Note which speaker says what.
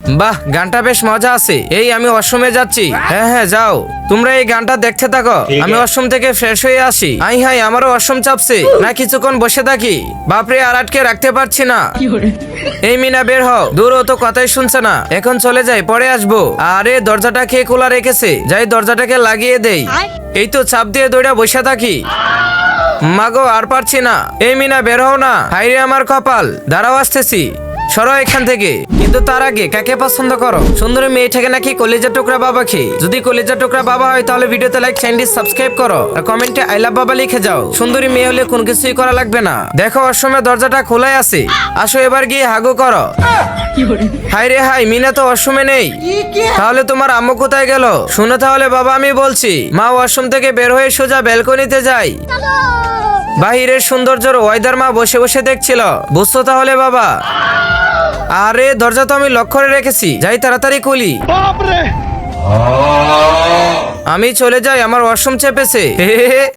Speaker 1: বাহ, গানটা বেশ মজা আছে। এই আমি ওয়াশরুমে যাচ্ছি। হ্যাঁ হ্যাঁ যাও, তোমরা এই গানটা দেখতে থাকো, আমি ওয়াশরুম থেকে ফ্রেশ হয়ে আসি। হাই হাই, আমারও ওয়াশরুম চাপছে, না কিছুক্ষণ বসে থাকি। বাপরে, আর আটকে রাখতে পারছি না। এই মিনা বের হও। দূর, ও তো কথাই শুনছে না। এখন চলে যাই, পরে আসবো। আরে দরজাটা কে খোলা রেখেছে? যাই দরজাটাকে লাগিয়ে দেই। এই তো চাপ দিয়ে দৌড়া বসে থাকি। মাগো, আর পারছি না। এই মিনা বের হও না। হাইরে আমার কপাল, দাঁড়াও আসতেছি। সরো এখান থেকে। কিন্তু তার আগে কাকে পছন্দ করো? সুন্দরী মেয়েটাকে নাকি কলিজা টুকরা বাবা খেয়ে? যদি কলিজা টুকরা বাবা হয় তাহলে ভিডিওতে লাইক, চ্যানেলটি সাবস্ক্রাইব করো আর কমেন্টে আই লাভ বাবা লিখে যাও। সুন্দরী মেয়ে হলে কোনো কিছুই করা লাগবে না। দেখো অসময়ে দরজাটা খোলাই আছে, আসো এবার গিয়ে হাগু করো। হাই রে হাই, মিনা তো ওয়াশরুমে নেই। তাহলে তোমার আম্মু কোথায় গেল? শুনো তাহলে বাবা, আমি বলছি। মা ওয়াশরুম থেকে বের হয়ে সোজা ব্যালকনিতে যায়। বাহিরের সৌন্দর্যের ওয়েদার মা বসে বসে দেখছিল। বুঝছো তাহলে বাবা? আরে দরজা তো আমি লক করে রেখেছি, যাই তাড়াতাড়ি খুলি। আমি চলে যাই, আমার ওয়াশরুম চেপেছে।